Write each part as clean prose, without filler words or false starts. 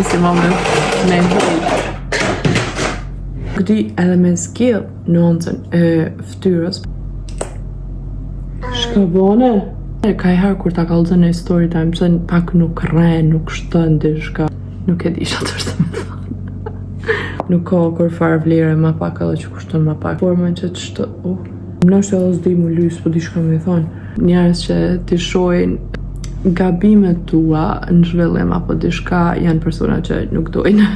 Si moment me hujt. Këti edhe me zgjidh nuancën e ftyrës. Shka bone? Ka i herë kur ta kallëzën e story time, se pak nuk rren, nuk shtën diçka. Nuk e di çfarë të më thonë. Nuk ka kur farë vlerë ma pak edhe që kushton ma pak. Por më që të shtë... Nështë edhe s'di mu lysë, po di shka me thonë. Njerës që t'i shojnë gabimet tua në zhvillim apo diçka janë persona që nuk dojnë.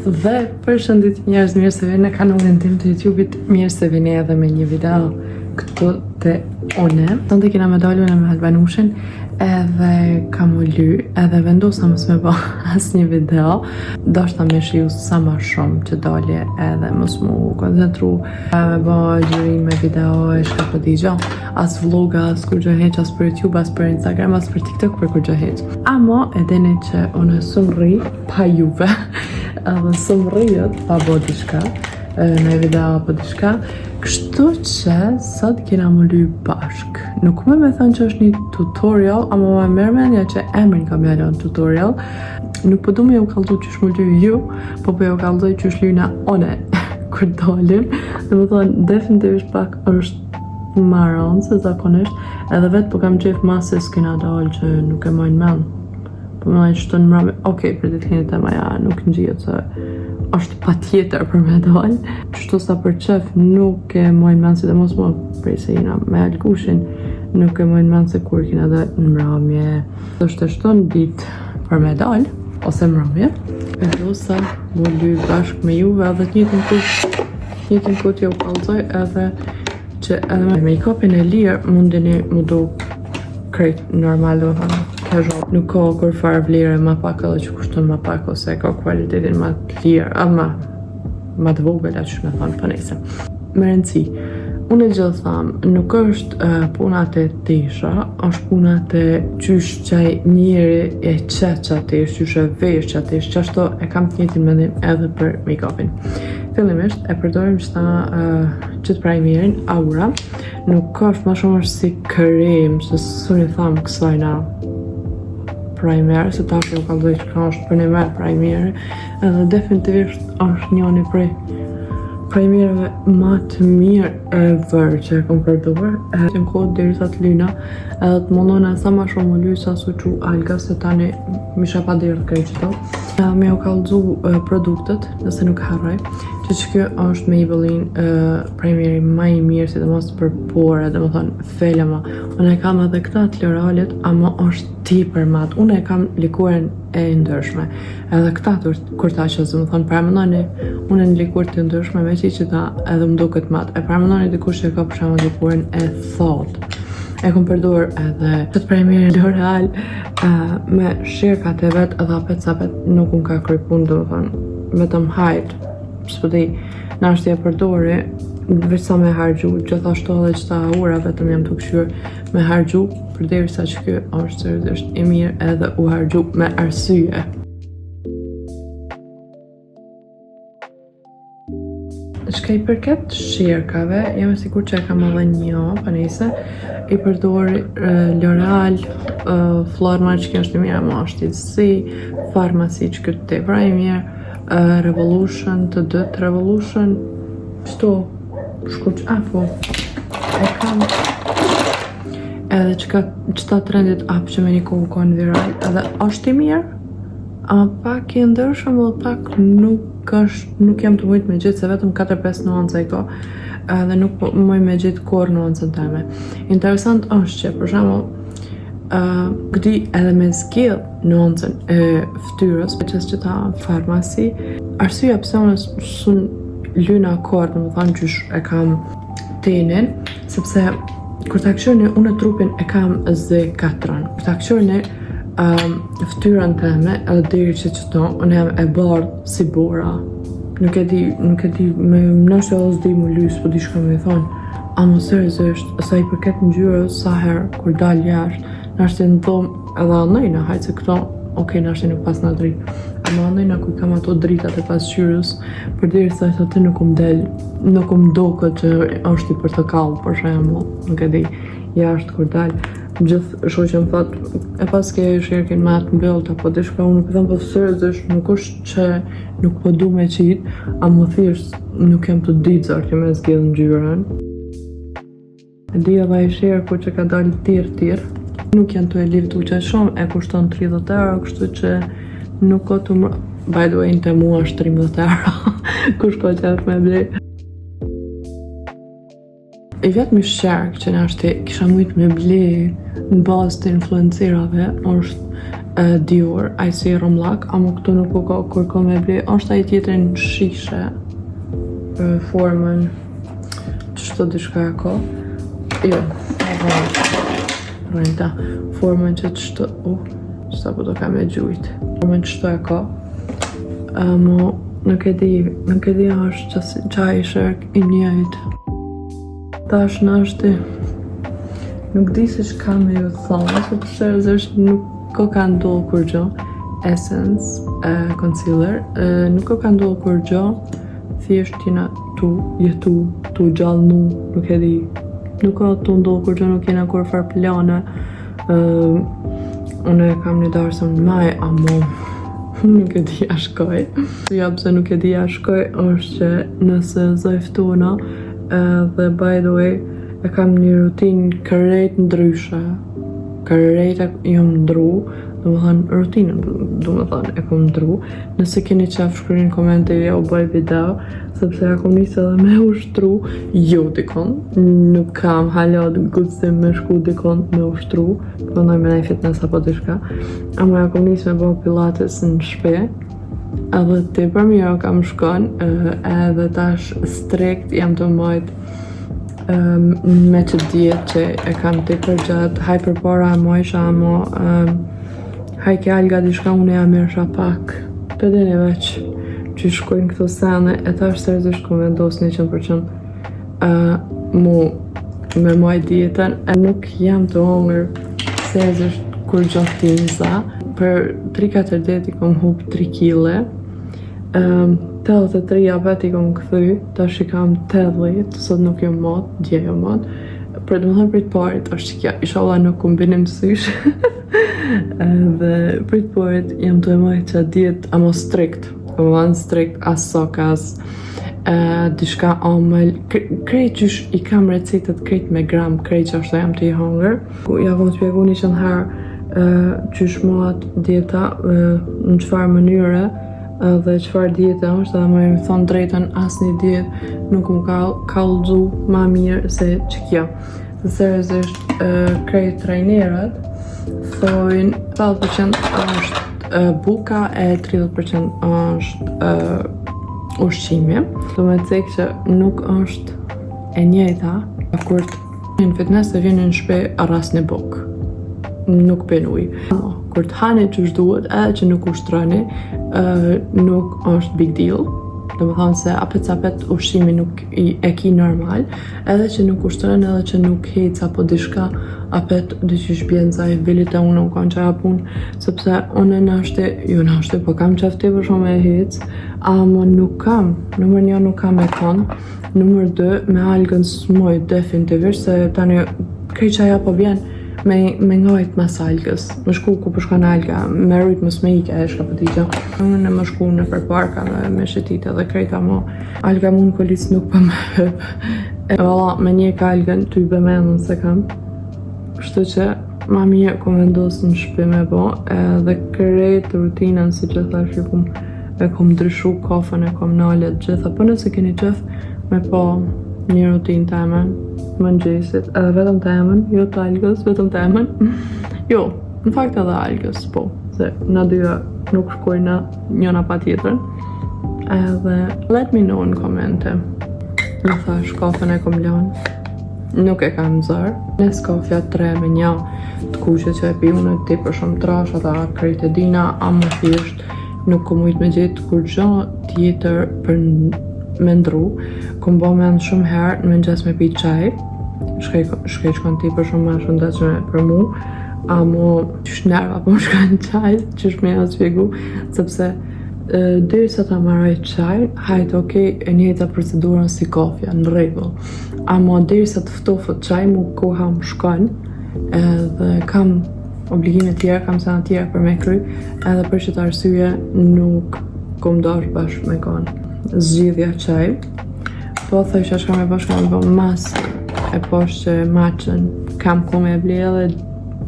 Dhe përshëndetje njerëz, mirë se vini në kanalin tim të YouTube-it, mirë se vini edhe me një video këtu të one. Sonte kena me dalur me Albanushin edhe kam u ly edhe vendosa mos me bë asnjë video. Dashta me shiu sa më shumë që dalje edhe mos mu koncentru me bë gjërim me video e shka po digjo. As vloga, as kur gjë heq, as për YouTube, as për Instagram, as për TikTok, për kur gjë heq. Amo e dini që unë sumri pa juve edhe sumriët pa bo diçka në video apo diçka. Kështu që sot kena më ly bashk. Nuk më me thënë që është një tutorial, ama më merr mendja që emrin kam ja lënë tutorial. Nuk po du me ju kallëzu që është më ly ju, po ju kallëzoj që është lyna one kur dalim. Dhe më thonë, definitivisht pak është maron se zakonisht, edhe vetë po kam qef masë s'kena dalë që nuk e mojnë men. Po më lajnë që të në mrami, okej, për ditë keni tema ja, nuk në gjithë se është pa tjetër për me dalë. Qështu sa për qef nuk e mojnë men, si dhe mos më prej se jina me Alkushin, nuk e mojnë men se kur kina dhe në mramje. Dhe është të shtonë ditë për me dalë, ose mramje. Edhe sa më ly bashk me juve edhe të njëtën kut jo kallëzoj edhe që edhe me make-upin e lirë mundini mu do krejt normal do thënë. Nuk ka kur farë vlerë ma pak edhe që kushton ma pak ose ka kualitetin ma të lirë ma të vogël a që me thonë për nejse. Me rëndësi, unë e gjithë thamë, nuk është punat e tesha, është punat e qysh qaj njeri e qetë që atesh, qysh e vesh që atesh, që ashtu e kam të njëtin mendim edhe për make-upin. Fillimisht e përdorim qëtë primerin Aura, nuk është ma shumë është si krem, se suni thamë kësajna primer, se ta që ju ka dojtë që ka është për një merë primeri, edhe definitivisht është njëni prej primereve ma të mirë ever që e kom përdojrë. Në kodë diri sa të lyna, edhe të mundon e sa ma shumë më lysa su që alga, se tani misha pa dirë krej qëto. Me u kallëzu produktet, nëse nuk harroj, që kjo është Maybelline primeri ma i mirë, si dhe mos për pore, dhe më thonë felema. Unë e kam edhe këta të L'Orealit, ama është ti për matë. Unë e kam likuren e ndërshme. Edhe këta kur ta që zë më thonë, paramenoni, unë e në likur të ndërshme, me që ta edhe më do këtë matë. E paramenoni dikur që e ka për shumë likuren e thotë. E kom përdor edhe këtë primeri L'Oreal me shirkat e vetë edhe apet sapet nuk unë ka krypun, dhe më thonë, vetëm hajtë. Së di, në është e përdori, veç sa me hargju, gjithashtu edhe qëta ura vetëm jam të këshyrë me hargju, përderi sa që kjo është seriosisht i mirë edhe u hargju me arsye. Shka i përket shirkave, jam e sikur që e kam edhe një, pa nese, i përdori L'Oreal, Flormar që kjo është i mirë, ma është i si, Farmacy që kjo të pra i mirë, Revolution, të dëtë Revolution, qëto, shkuq, po, e kam, edhe qëta trendit app që me një kohë konë viral, edhe është i mirë, ama pak i ndërshëm dhe pak nuk jam të mujtë me gjithë, se vetëm 4-5 nuanca i ka, edhe nuk mujtë me gjithë korë nuancën teme. Interesant është që, për shembull, këti edhe me zgjidh nuancën e ftyrës, që ta Farmacy, arsyeja pse unë sun lyna akord, në më thonë qysh e kam tenin, sepse kur ta këshirni unë trupin e kam Z4, kur ta këshirni ftyrën teme edhe deri që qëto, unë jam e bardhë si bora. Nuk e di, me nështë edhe s'di mu lysë, po di shka me thonë, ama seriosisht, sa i përket ngjyrës, sa herë kur dal jashtë, nështë në dhomë edhe anëjna, hajtë se këto, okej, nështë nuk pas në dritë. Ama anëjna ku i kam ato dritat e pasqyrës, për diri sa të të nuk do këtë që është i portokall, për shembull, nuk e di, jashtë kur dalë. gjithë shoqja më thot, e pas ke shirkin me atë mbyllët apo diçka, unë po them po seriozisht nuk është që nuk po du me qit, a më thjesht nuk jam të diçar që me zgjedh ngjyrën. E di edhe ai shir kur që ka dalë tir. Nuk janë të e livdu që shumë, e kushton 30 euro, kështu që nuk ka të më... By the way, në të mua është 13 euro, kush ka qef me ble. I vetë më shqerk që në ashtë kisha mujtë me ble në bazë të influencerave, është Dior, ai serum lak, ama këtu nuk u ka kur ka me ble, është ai tjetrin shishe, formën, që shto dishka e ka. Jo, rënda, formën që të shto, qëta po do ka me gjujt. Formën që shto e ka, mo nuk e di është që i shërk i njëjtë. Tash në është, nuk di se që ka me ju thonë, sepse është nuk ka ndodhë kur gjo, Essence Concealer, nuk ka ndodhë kur gjo, thjesht tina tu gjallënu, nuk e di. Nuk ka të ndohë kur që nuk jena kur farë plane. Unë e kam një darësën në maj, amo nuk e di a shkoj. Ja pëse nuk e di a shkoj është që nëse zëjftuna dhe by the way e kam një rutinë kërrejt ndryshe. Kërrejt e jam ndru, do më thënë rutinën, do më thënë e kom ndru. Nëse keni qef shkruajnë në komente ja u bëj video, sepse ja kom nisë edhe me ushtru, jo dikon, nuk kam hala gutësim me shku dikon me ushtru, përndoj me nej fitness apo dishka, ama ja kom nisë me bëj pilates në shpe, edhe ti për mjero kam shkon, edhe tash strikt jam të majt me që djetë që e kam ti për gjatë, haj për para e mojsha, amo haj ke alga dishka unë ja mirësha pak, të dini veç që shkojnë këto sene, e tash seriozisht kom vendos 100% mu me moj dietën, e nuk jam të hongër seriozisht kur gjatë timza. Për 3-4 deti kom hup 3 kile, 83 apet i kom këthy, tash i kam 80, sot nuk jom mat, dje jom mat. Për të më thënë prit parit, është që kja, inshallah nuk kombinim sysh. Dhe prit parit jam të e majtë që djetë, ama strikt, as sokas, dishka omël, krejt qysh i kam recetet krejt me gram, krejt që ashtë jam të i hongër. Ja kom të pjegu një që nëherë qysh mohat djeta në qëfar mënyre dhe qëfar djeta është, dhe më e thonë drejten asë një djetë nuk më ka lëgju ma mirë se që kjo. Dhe seriozisht krejt trajnerët thojnë 70% është buka e 30% është ushqimi. Do me cek që nuk është e njëjta kur të në fitness të vjen në shpe arras një bukë. Nuk pen ujë. Kur të hani që shduhet edhe që nuk ushtroni, nuk është big deal. Do më thonë se apet ushqimi nuk e ki normal, edhe që nuk ushtron, edhe që nuk hec apo dishka, apet dhe që shbjen za i vilit e unë kanë qaja punë, sepse unë nashte, po kam qefti për shumë e hec, ama nuk kam, nëmër 1 nuk kam e kanë, nëmër 2 me algën smoj definitivisht, se tani krej qaja po bjen, me ngajt mas algës, më shku ku përshkan alga, me rrit mës me ike e shka pëtitja. Unë në më shku në për parka me shetite dhe krejta mo. Alga mund kolis nuk për me hëp. E valla, me një ka algën, ty bemenën se kam. Kështu që, ma mje ku vendos në shpi me bo, dhe krejt rutinën, si që thash e kom ndryshu kafën, e kom nalet gjitha, për nëse keni qef me po një rutin të emen, mëngjesit, edhe vetëm të emen, jo të algës, vetëm të emen. Jo, në fakt edhe algës, po, se na dyja nuk shkojnë njëna pa tjetërën. Edhe let me know në komente. Në thash, kafën e kom lanë, nuk e kam zërë. Nes kafja 3 me 1 të kuqe që e pi unë ti për shumë trash, ata krejt e dina, ama thjesht nuk kom ujtë me gjithë kur gjo tjetër për me ndru. Kom bo me në shumë herë në mëngjes me pi qaj, shkej qëkon ti për shumë ma shëndetshme për mu, amo qysh nerva po më shkon qaj, qysh me ja spjegu, sepse deri sa ta marraj qaj, hajt okej, e njëjta procedurën si kafja, në rregull, amo deri sa të ftofët qaj, mu koha më shkon, edhe kam obligime tjera, kam sena tjera për me kry, edhe për që të arsye nuk kom dosh bashkë me konë zgjidhja qaj. Po thoj që shka me bashkë me bo mas e poshtë që maqen kam ku me ble edhe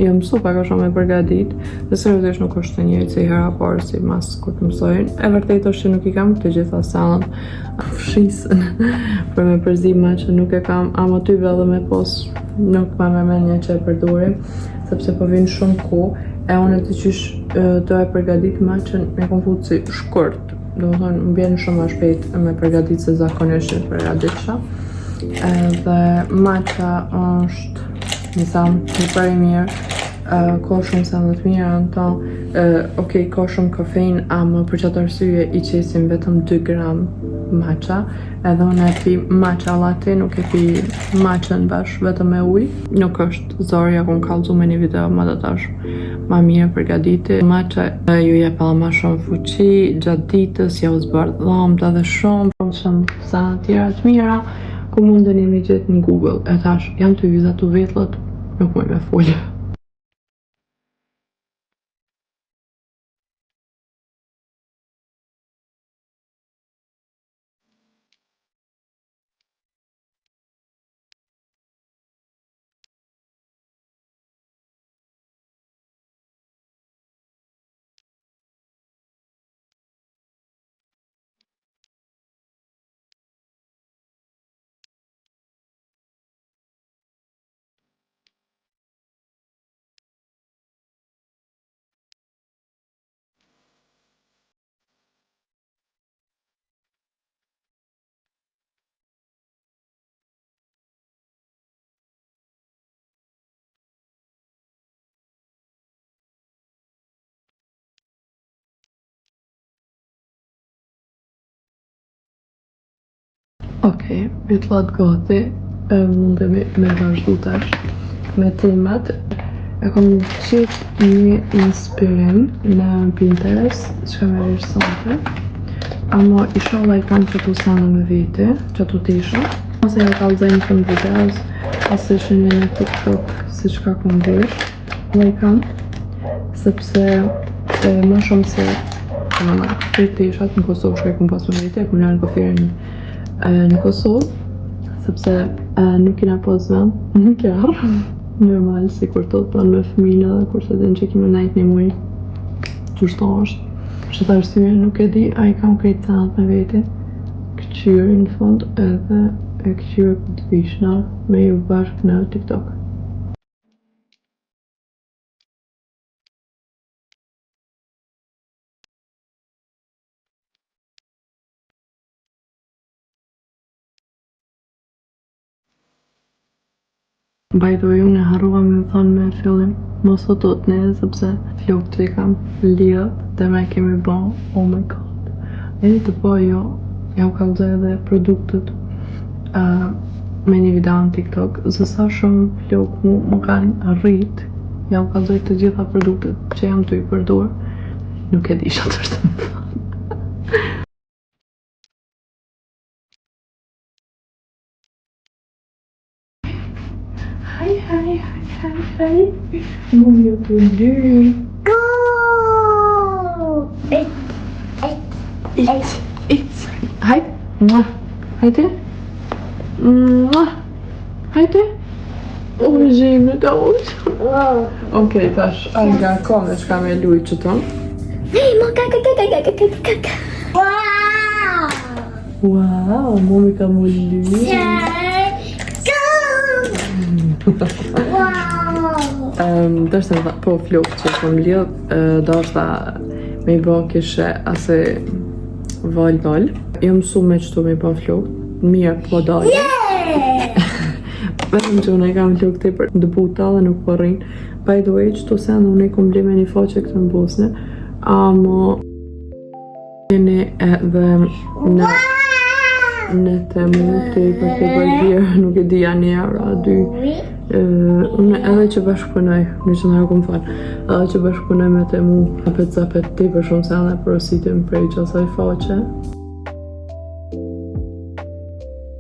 jo mësu pak është me përgadit dhe seriozisht nuk është të njëjtë si hera parë si mas kur të mësojnë. E vërtet është që nuk i kam të gjitha salën fshisën për me përzi maqen nuk e kam ama ty edhe me pos nuk ma me menja që e përdurim sepse po vinë shumë ku e unë të qysh do e përgadit maqen me kom futë si shkurt do më thonë më bjenë shumë ma shpejt me përgadit se zakonisht në përgaditësha edhe maqa është një pari mirë, ka shumë sa më të mirë, okej, ka shumë kafein, ama për qatë arsye i qesim vetëm 2 gram matcha, edhe unë e pi matcha latte, nuk e pi matchen bashkë vetëm me ujë. Nuk është zorja ku më kallëzu me një video, ma të tash ma mirë përgaditi. Matcha ju jep edhe ma shumë fuqi, gjatë ditës, ja u zbardh dhomët edhe shumë sa tjera të mira, ku mundeni me gjithë në Google, e tash, jam të vizatu vetëllët, nuk më me folje. Okej, vitullat gati, mundemi me vazhdu tash me temat. E kom qit një inspirim në Pinterest, që me rishësante, ama inshallah i kam qëtu sana me vete, qëtu tisha. Ose ja kalzajnë të në videos, ose shënë në TikTok, si që ka kom vish, i kam, sepse ma shumë se të tishat në Kosovë shka i kom pas me vete, e kom nërë në kofirin në Kosovë, sepse nuk kina pas vend në kjarë, normal si kur të tonë me fëmina dhe kur se den që kime najt një muj qështo është. Që të arsye nuk e di, a i kam krejt sanat me vete, këqyri në fund edhe e këqyri për të vishna me ju bashkë në TikTok. By the way, unë e harrova me thonë me fillim, mos o tot ne, sepse flokët që i kam lidh dhe me kemi bon, oh my god. Edhe të po jo, ja u kalzoj edhe produktet me një video në TikTok, zë sa shumë flokë më kanë arrit, ja u kalzoj të gjitha produktet që jam të i përdur, nuk e di shatë është të më thonë. Hi. Move your booty. Go! It's. Hi. Mwah. Haydi. Mwah. Haydi. Ujim të uj. Okej, tash, nga kom dhe shka me luj që ton. Hey, mo kaka. Wow, momi ka mu luj. Dështë në po flokë që kom lidh, do është me i bo kishe ase val. Jo mësu me qëtu me i bo flokë, mirë po dojë. Vetëm që unë e kam flokë të për dëbuta dhe nuk po rrinë. By the way, qëtu sen unë e kom bli me një faqe këtë në Bosnë, ama jeni edhe në temu të i për të bërgjirë, nuk e di janë një ara, dy. Unë edhe që bashkëpunoj, një që nërë këmë falë, edhe që bashkëpunoj me temu zapet ti për shumë se edhe përositim prej që asaj faqe.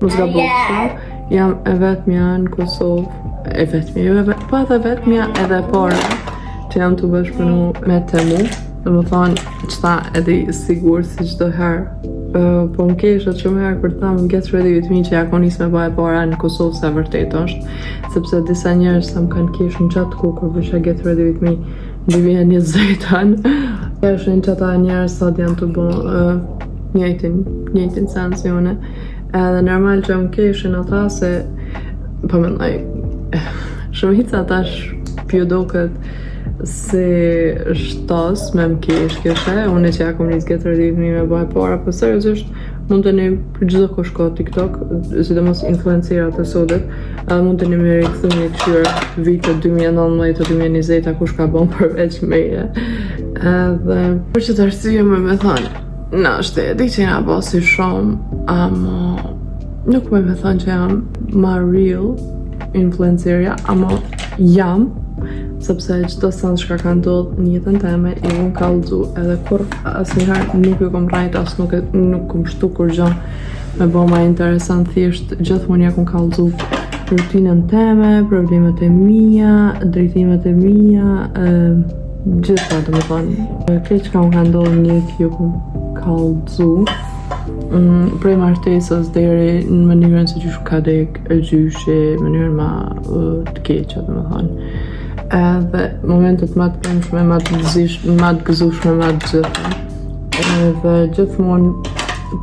Mos ga boksa, jam e vetë mja në Kosovë e vetëmi, po edhe vetëmja edhe para që jam të bashkëpunu me Temu, dhe më thonë qëta edhe sigur si qdo herë. Po më keshët shumë herë për të thamë get ready with me që ja konis me ba e para në Kosovë se vërtet është, sepse disa njerës sa më kanë keshë në qatë ku kur bësha get ready with me në vjen një zëjtan. Keshën qëta njerës sot janë të bo njëjtin sensione. Edhe normal që më keshën ata se po mendoj shumica tash pjo doket si shtos me më kesh këshe, unë që ja kom njës get ready with me me bëhe para, po seriosisht mund të një për gjithë ko shko TikTok, sidomos influencerat e sotit, edhe mund të një me rikëthu një këshyre vitet 2019-2020 kush ka bon përveç meje. Edhe për që të arsye me thonë, në është e di që nga basi shumë, ama nuk me thonë që jam ma real influencerja, ama jam, sepse qdo sens shka ka ndodh në jetën teme i unë ka lëdzu edhe kur asnjëherë nuk ju kom rajt as nuk kom shtu kur gjë me bo ma interesant, thjesht gjithmonë ja kom ka lëdzu rutinën teme, problemet e mija, drejtimet e mija, gjitha të më thonë. Këtë që ka më ka ndodh në jetë ju kom ka lëdzu prej martesës deri në mënyrën se qysh ka dek e gjyshi, mënyrën ma të keqe të më thonë. Edhe momentet ma të pëmshme, ma të gëzushme, ma të gjitha. Edhe gjithmonë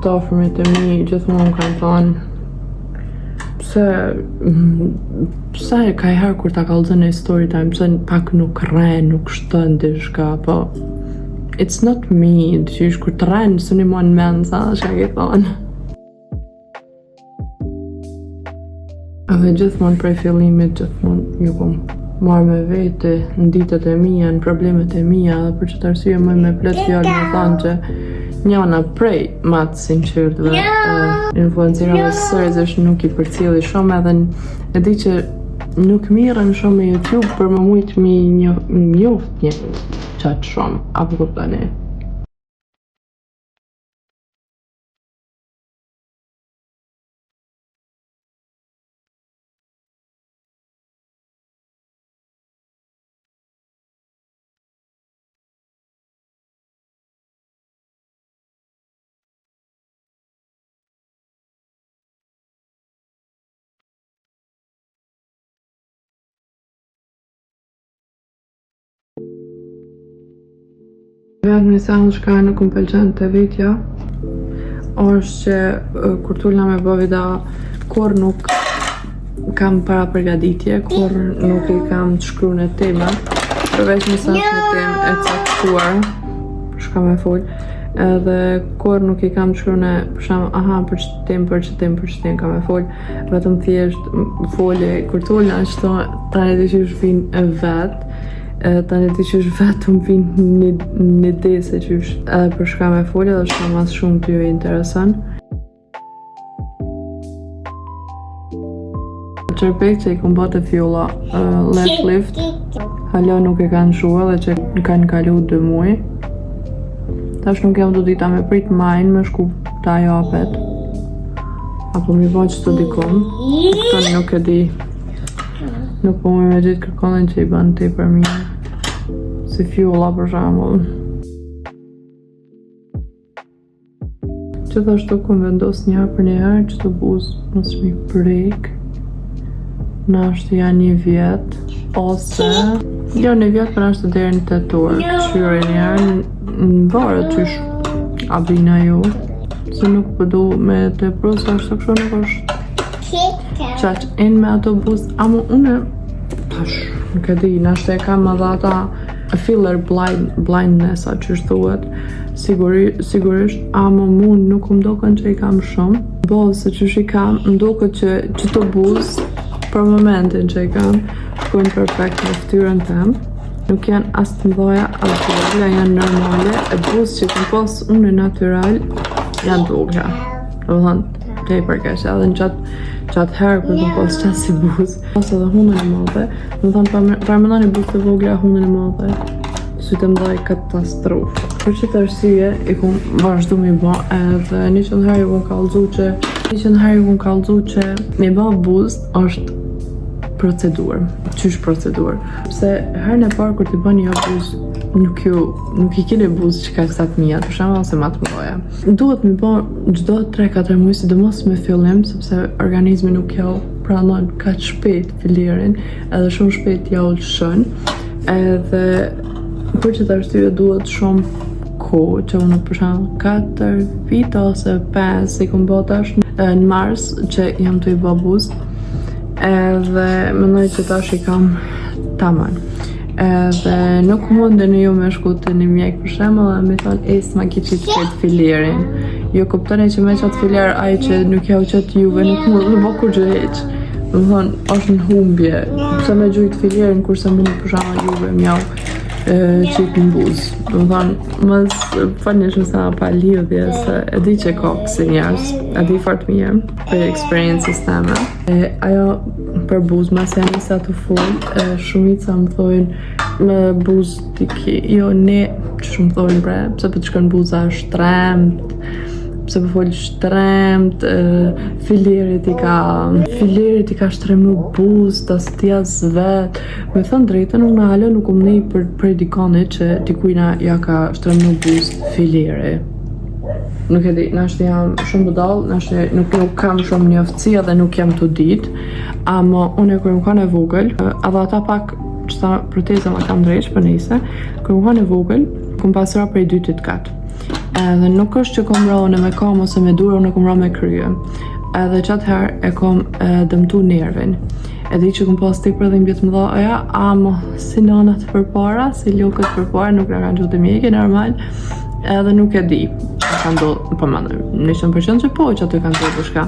të afërmit e mi, gjithmonë kanë thonë pse ka i herë kur ta kallëzën e story time, pse pak nuk rren, nuk shtën dishka, po it's not me, që ish kur të rren, së një mon mensa, që ke thonë. Edhe gjithmonë prej fillimit, gjithmonë ju kom marrë me vete në ditët e mija, në problemet e mija, dhe për që të arsye më me plët fjallë me thanë që njëna prej matë sinqertëve influencerave seriozisht nuk i përcjeli shumë edhe e di që nuk mirën shumë me YouTube për më mujtë mi njoft një qatë shumë, apo kuptoni. Vetë me senë shka nuk më pëlqen të vitja është që kur tullna me bë video kur nuk kam para përgatitje, kur nuk i kam të shkru në tema përveç një sens në tem e caktuar për shka me full edhe kur nuk i kam të shkru në përsham për që tem ka me full vetëm thjesht folje kur tullna qëto tani të që shvin e vetë tani ti qysh vetëm vinë një ide se qysh edhe për shka me folje dhe shka mas shumë të ju interesan. Qërpek që i kom bate fjolla left lift, hala nuk e kanë shua dhe që kanë kalu 2 muaj. Tash nuk jam të dita me prit majnë me shku ta japet. Apo mi ba që të dikom, këtën nuk e di. Nuk po me gjithë kërkonin që i banë të i për mirë. Si fjolla për shambull. Gjithashtu kom vendos një për një herë që të buzë mos mi prek. Në ashtë janë 1 vjet. Ose jo 1 vjet për ashtë deri në 8 orë. Këshyre një herë në varë qysh a bina ju. Se nuk përdu me të prosa është të kësho nuk është qaq in me ato buzë, ama une tash nuk e di, nashtë e kam edhe ata filler blindness a që thuhet sigurisht, ama mund nuk më doken që i kam shumë bozë se që i kam, më doken që të buzë për momentin që i kam shkojnë perfekt në ftyrën tem, nuk janë as të mdoja as të vogla, janë normale e buzë që kam pas unë natural janë dogja, do të thënë të i përkeshe edhe në qatë herë për të pas qatë si buzë pas edhe hundën e madhe do të thënë parmenoni buzë të vogla hundën e madhe sy të mdoj katastrofë për që të arsye i kum vazhdu mi ba edhe një qënë herë i kum kallëzu që mi ba buzë është procedurë. Qysh procedurë? Se herën e parë kur t'i bën një abuzë, nuk i keni buzë që ka sa të mija, për shembull ose më të mëdha. Duhet mi bën çdo 3-4 muaj, sidomos me fillim, sepse organizmi nuk jau pranon kaq shpejt filirin, edhe shumë shpejt ja ulshon. Edhe për që të arsye duhet shumë kohë, që unë për shembull 4 vite ose 5 si kom bë tash në mars që jam të i bë buzë. Edhe mendoj që tash i kam tamam. Edhe nuk mundeni ju me shku të një mjek për shembull dhe mi thonë s'ma ki qitë këtë filirin. Jo kuptoni që me qatë filir ai që nuk ja u qatë juve nuk mund në bo kur gjë heq. Më thonë është në humbje, pëse me gjujtë filirin kurse më për shembull juve mjau qitë në buzë. Më thonë mës falni shumë sa pa lidhje se e di që ka kësi njerës, e di fort mirë për experiences teme. Ajo për buzë, mas janë njësa të full, shumica më thojnë me buzë t'i jo ne, që shumë thojnë bre, pëse për të shkën buza shtremt, pëse për folë shtremt, filirit i ka shtremnu buzë, ta së t'ja zvet. Me thënë drejten, unë alo nuk më nej për dikone që dikujna ja ka shtremnu buzë filiri. Nuk e di, nashtë jam shumë budal, nashtë nuk kam shumë një oftësia dhe nuk jam të ditë, ama unë e kërë më kanë e vogël, edhe ata pak që ta proteza ma kam drejsh për nese, kërë më kanë e vogël, këm pasra prej 2-4. Edhe nuk është që kom rone me kam ose me durë, unë kom rone me krye. Edhe qatë herë e kom dëmtu nervin. Edhe që kom pas të i për dhe mbjetë më dha, ama si nanat për para, si lukët për para, nuk në kanë gjutë mjeki, normal, edhe nuk e di. Ka ndodhë, po më në 100% që po, që aty kanë ndodhë shka.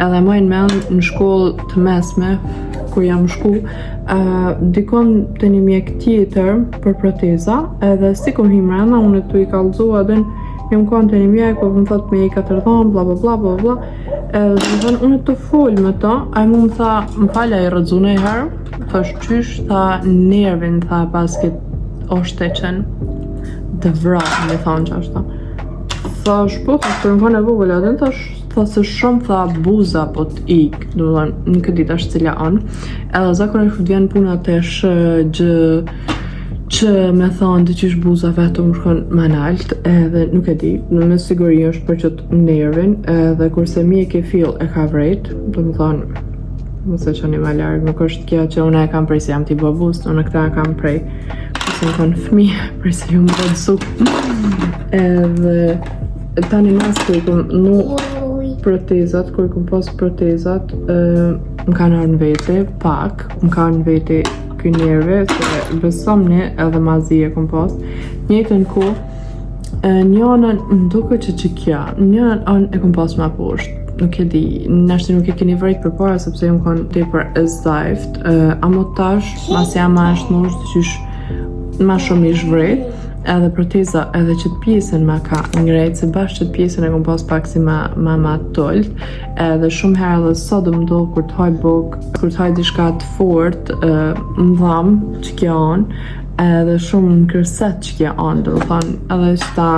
Edhe mojnë men në shkollë të mesme, kur jam shku, dikon të një mjek tjetër për proteza, edhe si kom himrena, unë të i kalzua dhe jam konë të një mjek, po më thot me i 4 dhamë, bla bla bla bla bla, edhe dhe më thënë, unë të folë me ta, a mu më tha, më falja i rëdzune i herë, thash qysh, tha nervin, tha basket o shteqen, të vra, me thonë që ashta. Thash po, thash për më konë e vogël atë, tha se shumë tha buza po t'ik, do më thonë, në këtë ditë është cila anë, edhe zakonisht vjen puna të gjë që me thonë të qysh buza vetë më shkon më nalt, edhe nuk e di, me siguri është për qëtë nervin, edhe kurse mjek e fill e ka vrejt, do më thonë, mëse që një më largë, nuk është kja që une e kam prej se jam t'i bë buzë, une këta e kam prej, kurse më konë fmi, prej se ju më dhe dësuk, edhe tani mas kër i kom protezat, kër i kom pas protezat, më kanë arë në vete, pak, më kanë në vete këj nerve, se besomni edhe mazi e kom pas. Njëtën ko, një anën më duke që kja, një anë e kom pas ma poshtë. Nuk e di, nashtë nuk e keni vrejt për para, sepse jam konë te për e zdajft, amo tash, mas jam ma është mosh të qysh ma shumë ish vrejt, edhe proteza edhe qëtë pjesën ma ka ngrejt, se bashkë qëtë pjesën e kom pas pak si ma tolt, edhe shumë herë edhe sot do më do kur të haj buk, kur të haj dishka të fort, më dhamë që kja anë, edhe shumë në kërset që kja anë, do të thanë, edhe që ta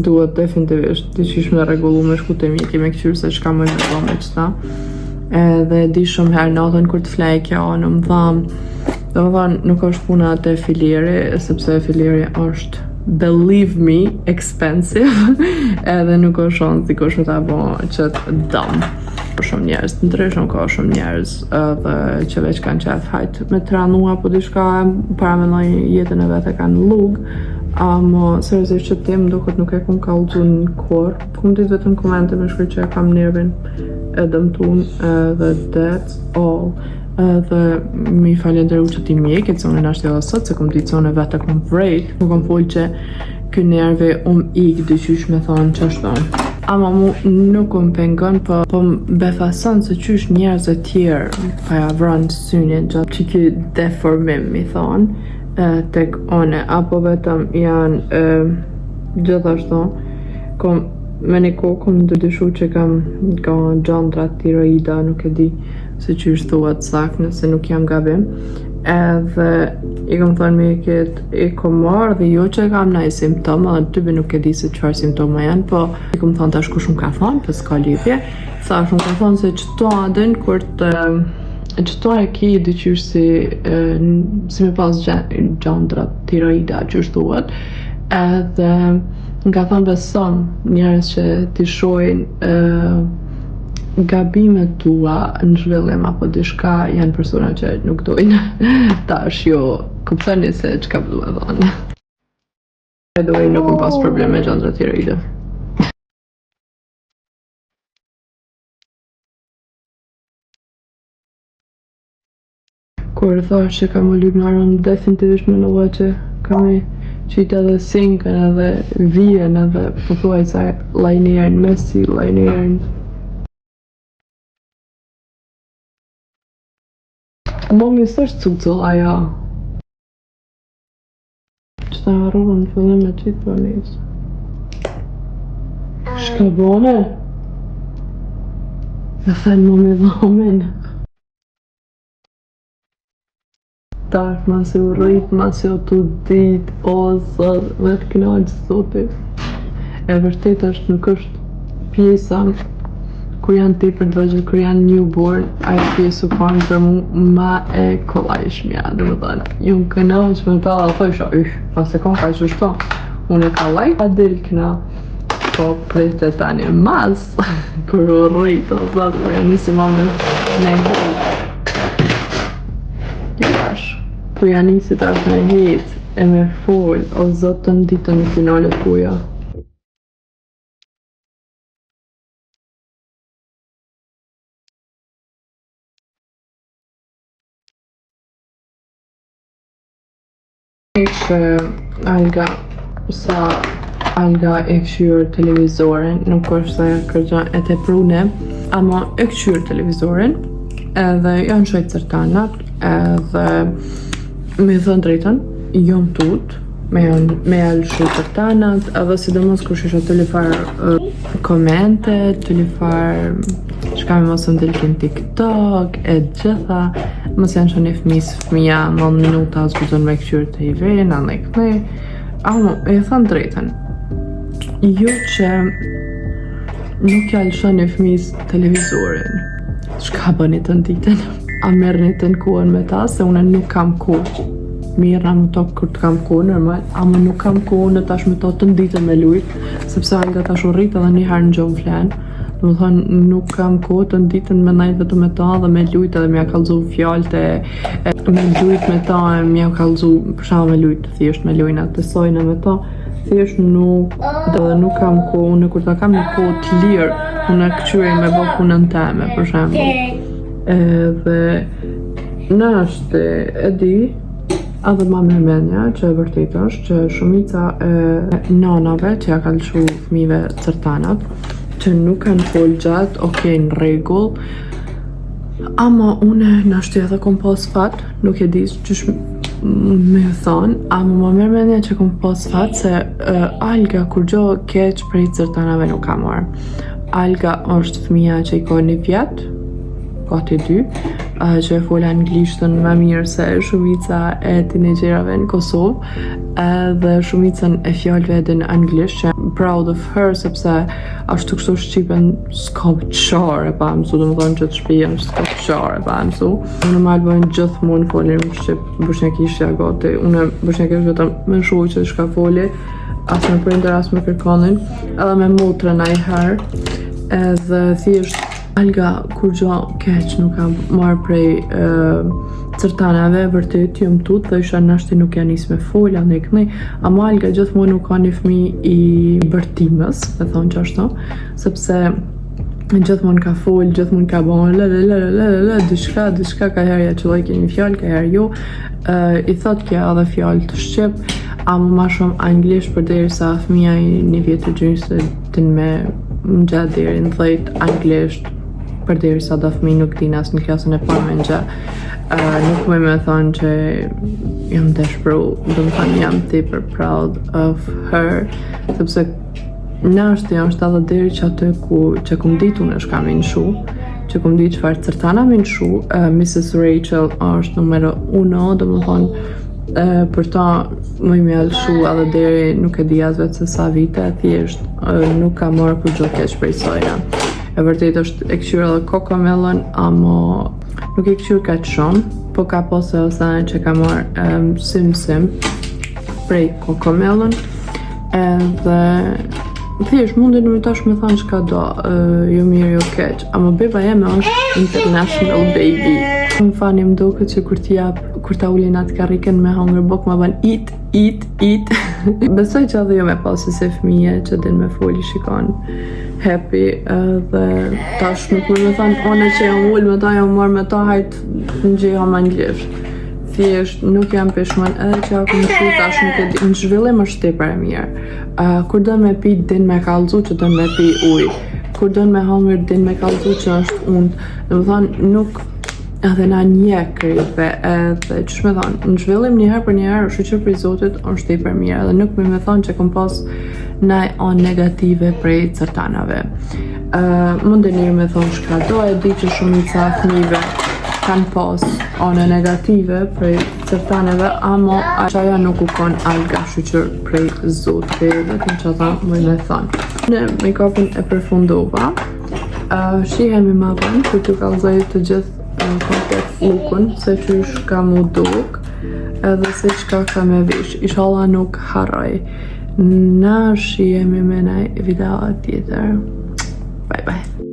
duhet definitivisht të qysh me regullu me shku të mjeki me këqyrë se qka më në do me qëta, edhe di shumë herë natën kur të flej kja anë, më dhamë, do më thonë, nuk është puna të filiri, sepse filiri është, believe me, expensive, edhe nuk është shonë si kush me ta bo qëtë dëmë. Për shumë njerës të ndryshëm, ka shumë njerës edhe që veç kanë qef hajtë me tranua, po dishka para me nëjë jetën e vete kanë lugë, ama seriosisht që tim duket nuk e kum kallëzu në kur, kum ditë vetëm komente me shkry që e kam nervin e dëmtun edhe that's all. Dhe mi falenderu që ti mjekit, se unë nashtë edhe sot, se kom ditë se unë vetë kom vrejt, nuk kom folë që kë nerve ik dyqysh me thonë që është tonë. Ama mu nuk kom pengon, po më befason se qysh njerëz e tjerë pa ja vranë synin gjatë që ki deformim, mi thonë, tek one, apo vetëm janë gjithashtu, me një kohë kom dyshu që kam gjandra tiroida, nuk e di se që është thuat sakt nëse nuk jam gabim, edhe i kom thonë mjekit i kom marrë dhe jo që kam nëjë simptoma, dhe tybe nuk e di se qëfar simptoma janë, po i kom thonë tash kush më ka thonë, për s'ka lidhje, thash më ka thonë se që to adën kur të Qëto e ki dyqysh si me pas gjandrat tiroida që është thuhet, edhe nga thonë beson njerëz që t'i shojnë gabimet tua në zhvillim apo diçka janë persona që nuk dojnë tash jo kuptoni se çka po duhet thonë. Edhe nuk më pas probleme me gjandrat tiroide. Kur thash që kam u lyp në aron, definitivisht mendova që kam i qitë edhe sinkën edhe vijen edhe pothuajse lajnierën Messi, lajnierën Momi s'është cucull ajo. Që ta harrova në fillim me qitë për njësë. Shka bone? E thënë Momi dhomin. Tash ma se u rrit, ma se u tu dit, o sot, me të knaqë sotit. E vërtet është nuk është pjesa kur janë ti për dëgjët, kur janë newborn, ajo pjesë u kanë për mu ma e kollajshmja, dhe më thënë. Ju më knaqë me ta dhe thësha, pas e kon ka që shto, unë e kollaj, a del këna, po prejtë e tani mas, kur u rrit, o sot, kur janë nisi ma me nejhoj. Kur janë nisi tash me jetë e me fol, o zotën ditën në finalet kuja. Që Alga, sa Alga e këshyrë televizorin, nuk është se kërgja e te prune, ama e këshyrë televizorin, edhe janë shojtë cërtanat, edhe me thënë drejtën, jom tut, me janë shumë cërtanat, edhe sidomos kur shisha të lifar komente, të lifar shka me mos më delkin TikTok, e gjitha, mos janë shani fëmija, 9 minuta zguzon me këshyrë të i vena, në këne, ama, e thënë drejtën, ju që nuk jallë shani fëmis televizorin, shka bëni të nditën? A merrni të në kohën me ta, se une nuk kam kohë. Mirë në më tokë kër të kam kohë, normal, ama nuk kam kohë në tash me ta të nditën me lujt, sepse Alga tash u rrit edhe një herë në gjomë flenë. Dhe më thonë, nuk kam kohë të nditën me najtë vetu me ta dhe me lujt edhe mja kalzu fjallët me lujt me ta e mja kalzu përshamë me lujt, thjesht me lujnat të sojnë me ta, thjesht nuk, dhe nuk kam kohë, unë kur ta kam një kohë të lirë, unë këqyrej me bë punën teme, për shembull. Edhe në është e di edhe ma me menja që e vërtet është që shumica e nanave që ja ka lëshu fëmive cërtanat që nuk kanë fol gjatë, okej, në regull, ama une në është edhe kom pas fat, nuk e di qysh me thonë, ama ma merë menja që kom pas fat se Alga kur gjo keq prej cërtanave nuk ka marë. Alga është fëmija që i ka një vjetë, gati 2, që e folë anglishtën më mirë se shumica e teenagerave në Kosovë, dhe shumicën e fjallëve edhe në anglisht, që proud of her, sepse ashtu kështu Shqipen s'ka qare pa mësu, dhe më thonë që të shpijen s'ka qare pa mësu. Unë malë bëjnë gjithmonë folim Shqip, bëshnjakishtja gati, unë bëshnjakisht vetëm me shuj që shka foli, asë me prinder, asë me kërkonin, edhe me motrën a i herë, edhe thjesht Alga kur gjo keq nuk kam marrë prej cërtanave, vërtet jom tut dhe isha nashti nuk janë nis me folja në kënej, ama Alga gjithmonë nuk ka një fëmi i bërtimës, me thonë që ashtu, sepse gjithmonë ka fol, gjithmonë ka bon diçka ka herë ja qëlloj ke një fjallë, ka herë jo, i thot kja edhe fjallë të Shqip, ama ma shumë anglisht për deri sa fëmija i një vjetë të gjynës të din me në gjatë deri në 10 anglisht, për deri sa da fëmi nuk din as në klasën e parë me në nuk me thonë që jam deshpru, dhe më thonë jam super proud of her, sepse në është jam 7 deri që atë që kum ditu në shka me në shu, që kum ditë qëfar cërtana me në shu, Mrs. Rachel është numero 1, dhe më thonë, për ta më i mjallë shu edhe deri nuk e di as vetë se sa vite, thjesht nuk ka marrë për gjo keq prej soja. e vërtet është e kqyr edhe Cocomelon, ama nuk e kqyr kaq shumë, po ka posë ose që ka marrë sim prej Cocomelon, edhe thjesht mundin më tash me thanë çka do, jo mirë jo keq, ama beba jeme është international baby. Më fani më duket që kur ta ulin atë karriken me hangër bok ma ban eat. Besoj që edhe jo me pasi se fëmije që din me foli shikon happy, dhe tash nuk me thanë one që jam ullë me ta jam marrë me ta hajtë në gjeha ma njëllisht. Thjesht nuk jam peshman edhe që ako më shu tash nuk e di, në zhvillim është tepër e mirë. Kur do me pi din me kallëzu që do me pi ujë, kur do me hangër din me kallëzu që është undë, dhe më thanë nuk edhe na një kryve, edhe që shme thonë, në zhvillim njëherë për njëherë shoqër prej Zotit është tepër mirë, edhe nuk me thonë që kom pas naj anë negative prej cërtanave. Mundeni me thonë shka do, e di që shumica fëmijëve kanë pas anë negative prej cërtaneve, ama qaja nuk u kon alga shoqër prej Zotit, vetëm që ata më me thonë. Në make-upin e përfundova, shihemi ma vend për të kallëzoj të gjithë komplet lukun, se qysh ka mu duk, edhe se qka ka me vish. Inshallah nuk harroj. Na shihemi me naj video tjetër. Bye bye.